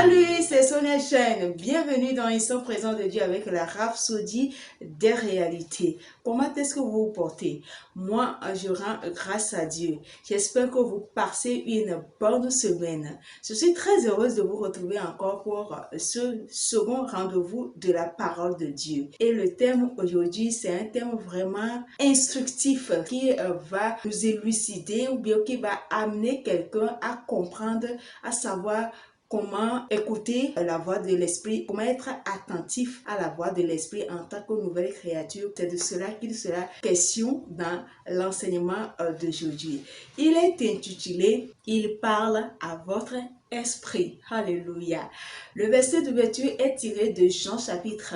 Salut, c'est Sonia Chen. Bienvenue dans Instant Présent de Dieu avec la rhapsodie des réalités. Comment est-ce que vous vous portez? Moi, je rends grâce à Dieu. J'espère que vous passez une bonne semaine. Je suis très heureuse de vous retrouver encore pour ce second rendez-vous de la parole de Dieu. Et le thème aujourd'hui, c'est un thème vraiment instructif qui va nous élucider ou bien qui va amener quelqu'un à comprendre, à savoir comment écouter la voix de l'esprit, comment être attentif à la voix de l'esprit en tant que nouvelle créature. C'est de cela qu'il sera question dans l'enseignement d'aujourd'hui. Il est intitulé « Il parle à votre esprit ». Alléluia. Le verset d'ouverture est tiré de Jean chapitre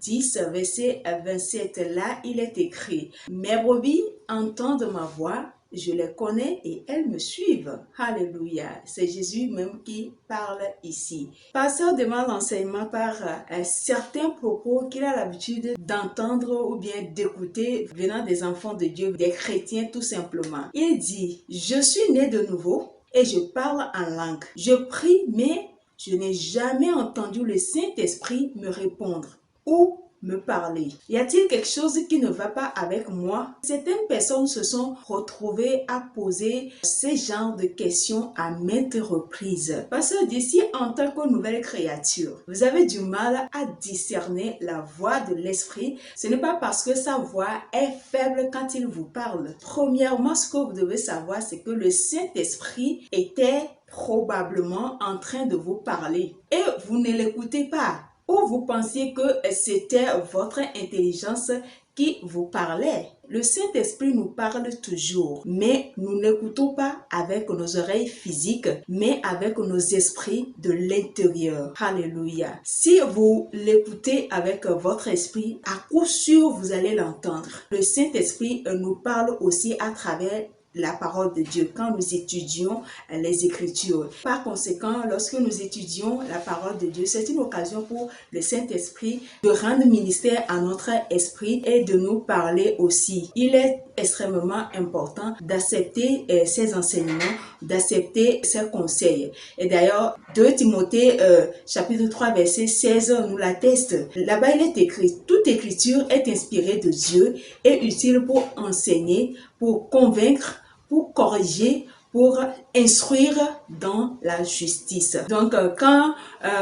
10, verset 27. Là, il est écrit « Mes brebis entendent ma voix, je les connais et elles me suivent. » Alléluia. C'est Jésus même qui parle ici. Pasteur demande l'enseignement par certains propos qu'il a l'habitude d'entendre ou bien d'écouter venant des enfants de Dieu, des chrétiens tout simplement. Il dit « Je suis né de nouveau et je parle en langue. Je prie, mais je n'ai jamais entendu le Saint-Esprit me répondre. » Ou me parler. Y a-t-il quelque chose qui ne va pas avec moi? Certaines personnes se sont retrouvées à poser ce genre de questions à maintes reprises. Parce que d'ici, en tant que nouvelle créature, vous avez du mal à discerner la voix de l'esprit. Ce n'est pas parce que sa voix est faible quand il vous parle. Premièrement, ce que vous devez savoir, c'est que le Saint-Esprit était probablement en train de vous parler et vous ne l'écoutez pas. Ou vous pensiez que c'était votre intelligence qui vous parlait. Le Saint-Esprit nous parle toujours, mais nous n'écoutons pas avec nos oreilles physiques, mais avec nos esprits de l'intérieur. Alléluia. Si vous l'écoutez avec votre esprit, à coup sûr, vous allez l'entendre. Le Saint-Esprit nous parle aussi à travers la parole de Dieu quand nous étudions les Écritures. Par conséquent, lorsque nous étudions la parole de Dieu, c'est une occasion pour le Saint-Esprit de rendre ministère à notre esprit et de nous parler aussi. Il est extrêmement important d'accepter ces enseignements, d'accepter ces conseils. Et d'ailleurs, 2 Timothée chapitre 3 verset 16 nous l'atteste. Là-bas, il est écrit « Toute écriture est inspirée de Dieu et utile pour enseigner, pour convaincre, pour corriger, pour instruire dans la justice. » Donc, quand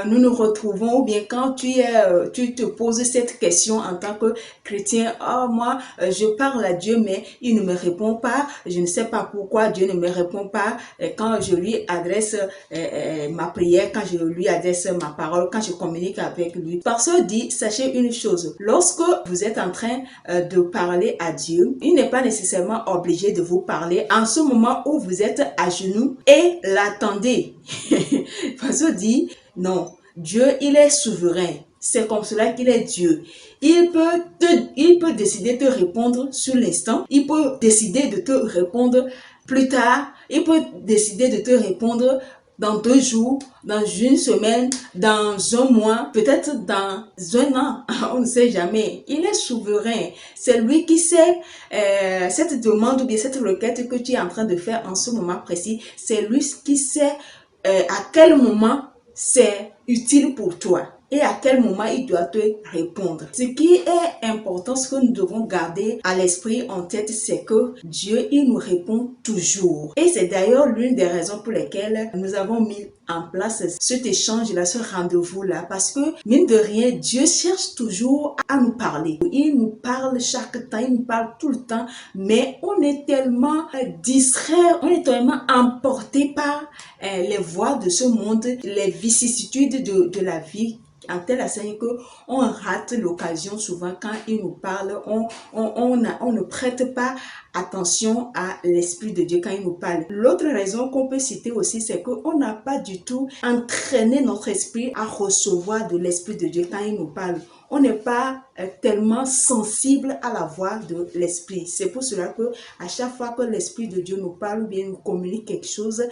nous nous retrouvons ou bien quand tu te poses cette question en tant que chrétien, « Oh, moi, je parle à Dieu, mais il ne me répond pas. Je ne sais pas pourquoi Dieu ne me répond pas quand je lui adresse ma prière, quand je lui adresse ma parole, quand je communique avec lui. » Parce que dit, sachez une chose, lorsque vous êtes en train de parler à Dieu, il n'est pas nécessairement obligé de vous parler en ce moment où vous êtes à genoux et l'attendez. Parce que dit, non, Dieu, il est souverain. C'est comme cela qu'il est Dieu. Il peut décider de te répondre sur l'instant. Il peut décider de te répondre plus tard. Il peut décider de te répondre dans 2 jours, dans 1 semaine, dans 1 mois, peut-être dans 1 an, on ne sait jamais. Il est souverain. C'est lui qui sait cette demande ou bien cette requête que tu es en train de faire en ce moment précis. C'est lui qui sait à quel moment c'est utile pour toi et à quel moment il doit te répondre. Ce qui est important, ce que nous devons garder à l'esprit en tête, c'est que Dieu, il nous répond toujours. Et c'est d'ailleurs l'une des raisons pour lesquelles nous avons mis en place cet échange-là, ce rendez-vous-là, parce que, mine de rien, Dieu cherche toujours à nous parler. Il nous parle chaque temps, il nous parle tout le temps, mais on est tellement distrait, on est tellement emporté par les voies de ce monde, les vicissitudes de la vie, en telle enseigne que on rate l'occasion souvent quand il nous parle, on ne prête pas attention à l'Esprit de Dieu quand il nous parle. L'autre raison qu'on peut citer aussi, c'est qu'on n'a pas du tout entraîné notre esprit à recevoir de l'Esprit de Dieu quand il nous parle. On n'est pas tellement sensible à la voix de l'Esprit. C'est pour cela que à chaque fois que l'Esprit de Dieu nous parle ou bien nous communique quelque chose,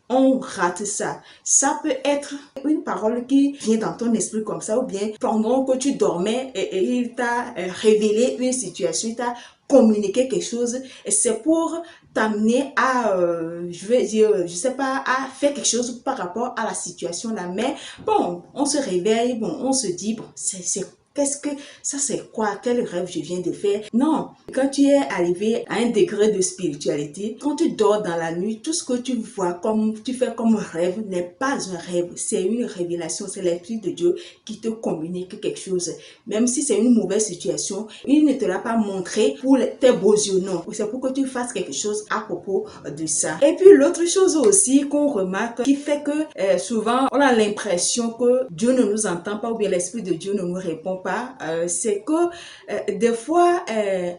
on rate ça. Ça peut être une parole qui vient dans ton esprit comme ça, ou bien pendant que tu dormais et il t'a révélé une situation, il t'a communiqué quelque chose, et c'est pour t'amener à, je vais dire, je sais pas, à faire quelque chose par rapport à la situation là. Mais bon, on se réveille, bon, on se dit, bon, qu'est-ce que ça, c'est quoi? Quel rêve je viens de faire? Non, quand tu es arrivé à un degré de spiritualité, quand tu dors dans la nuit, tout ce que tu vois, comme tu fais comme rêve, n'est pas un rêve, c'est une révélation, c'est l'Esprit de Dieu qui te communique quelque chose. Même si c'est une mauvaise situation, il ne te l'a pas montré pour tes beaux yeux, non. C'est pour que tu fasses quelque chose à propos de ça. Et puis l'autre chose aussi qu'on remarque, qui fait que souvent on a l'impression que Dieu ne nous entend pas, ou bien l'Esprit de Dieu ne nous répond pas, c'est que des fois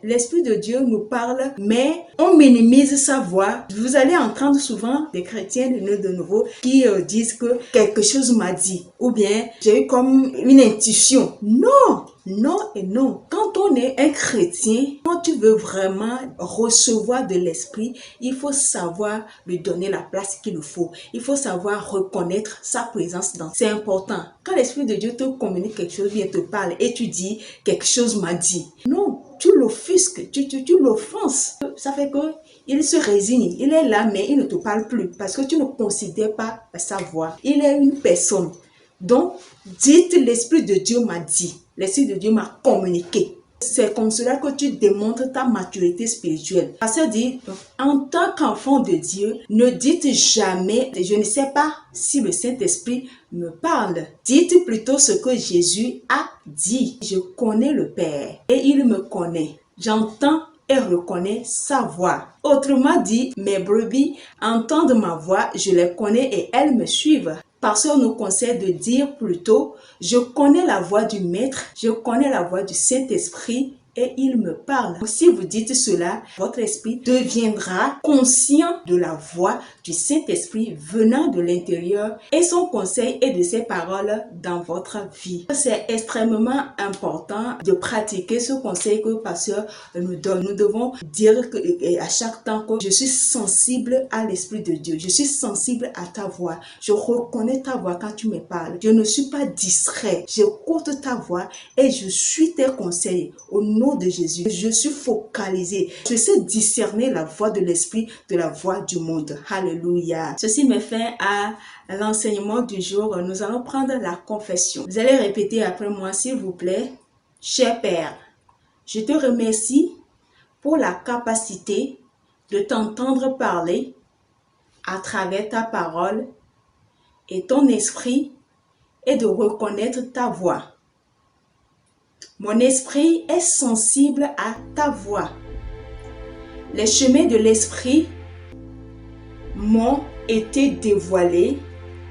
l'Esprit de Dieu nous parle, mais on minimise sa voix. Vous allez entendre souvent des chrétiens de nouveau qui disent que quelque chose m'a dit, ou bien j'ai eu comme une intuition. Non, non et non. Quand on est un chrétien, quand tu veux vraiment recevoir de l'Esprit, il faut savoir lui donner la place qu'il faut. Il faut savoir reconnaître sa présence dans. C'est important. Quand l'Esprit de Dieu te communique quelque chose, vient te parle et tu dis quelque chose m'a dit. Non, tu l'offusques, tu l'offenses. Ça fait que il se résigne, il est là, mais il ne te parle plus parce que tu ne considères pas sa voix. Il est une personne. Donc, dites l'Esprit de Dieu m'a dit, l'Esprit de Dieu m'a communiqué. C'est comme cela que tu démontres ta maturité spirituelle. Parce que dit, en tant qu'enfant de Dieu, ne dites jamais, je ne sais pas si le Saint-Esprit me parle. Dites plutôt ce que Jésus a dit. Je connais le Père et il me connaît. J'entends et reconnais sa voix. Autrement dit, mes brebis entendent ma voix, je les connais et elles me suivent. Pasteur nous conseille de dire plutôt, je connais la voix du Maître, je connais la voix du Saint-Esprit et il me parle. Si vous dites cela, votre esprit deviendra conscient de la voix du Saint-Esprit venant de l'intérieur et son conseil et de ses paroles dans votre vie. C'est extrêmement important de pratiquer ce conseil que le pasteur nous donne. Nous devons dire que, à chaque temps que je suis sensible à l'Esprit de Dieu. Je suis sensible à ta voix. Je reconnais ta voix quand tu me parles. Je ne suis pas distrait. J'écoute ta voix et je suis tes conseils. Au nom de Jésus, je suis focalisé. Je sais discerner la voix de l'Esprit de la voix du monde. Alléluia. Ceci me fait à l'enseignement du jour. Nous allons prendre la confession. Vous allez répéter après moi, s'il vous plaît. Cher Père, je te remercie pour la capacité de t'entendre parler à travers ta parole et ton esprit et de reconnaître ta voix. Mon esprit est sensible à ta voix. Les chemins de l'esprit m'ont été dévoilés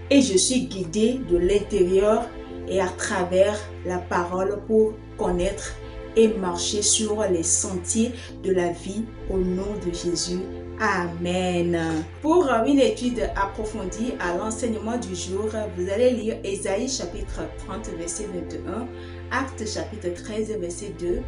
et je suis guidé de l'intérieur et à travers la parole pour connaître et marcher sur les sentiers de la vie au nom de Jésus. Amen. Pour une étude approfondie à l'enseignement du jour, vous allez lire Ésaïe chapitre 30 verset 21, Actes chapitre 13 verset 2,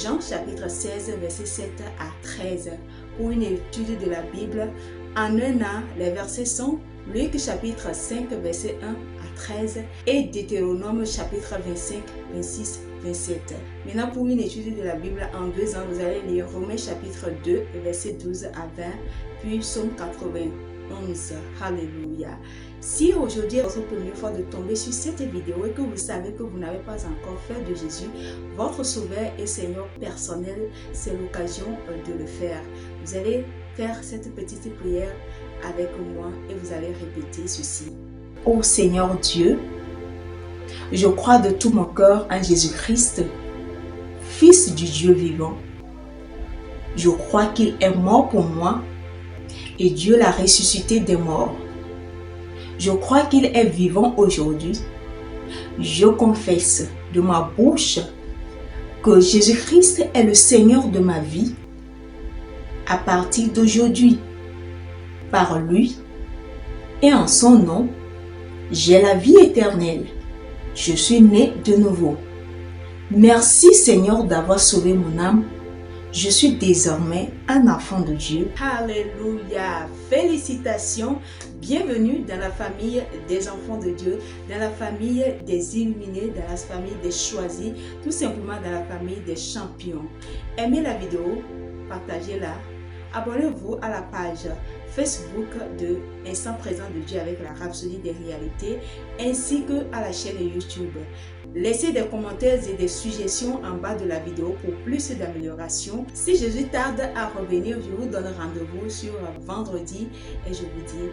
Jean chapitre 16 verset 7 à 13. Pour une étude de la Bible en un an, les versets sont Luc chapitre 5 verset 1 à 13 et Deutéronome chapitre 25, 26, 27. Maintenant, pour une étude de la Bible en 2 ans, vous allez lire Romains chapitre 2, verset 12 à 20, puis Psaume 91. Alléluia. Si aujourd'hui est votre première fois de tomber sur cette vidéo et que vous savez que vous n'avez pas encore fait de Jésus votre Sauveur et Seigneur personnel, c'est l'occasion de le faire. Vous allez faire cette petite prière avec moi et vous allez répéter ceci. Ô Seigneur Dieu, je crois de tout mon cœur en Jésus-Christ, Fils du Dieu vivant. Je crois qu'il est mort pour moi et Dieu l'a ressuscité des morts. Je crois qu'il est vivant aujourd'hui. Je confesse de ma bouche que Jésus-Christ est le Seigneur de ma vie. À partir d'aujourd'hui, par lui et en son nom, j'ai la vie éternelle. Je suis né de nouveau. Merci Seigneur d'avoir sauvé mon âme. Je suis désormais un enfant de Dieu. Alléluia! Félicitations! Bienvenue dans la famille des enfants de Dieu, dans la famille des illuminés, dans la famille des choisis, tout simplement dans la famille des champions. Aimez la vidéo, partagez-la, abonnez-vous à la page Facebook de Instant Présent de Dieu avec la Rhapsodie des réalités, ainsi que à la chaîne YouTube. Laissez des commentaires et des suggestions en bas de la vidéo pour plus d'améliorations. Si Jésus tarde à revenir, je vous donne rendez-vous sur vendredi et je vous dis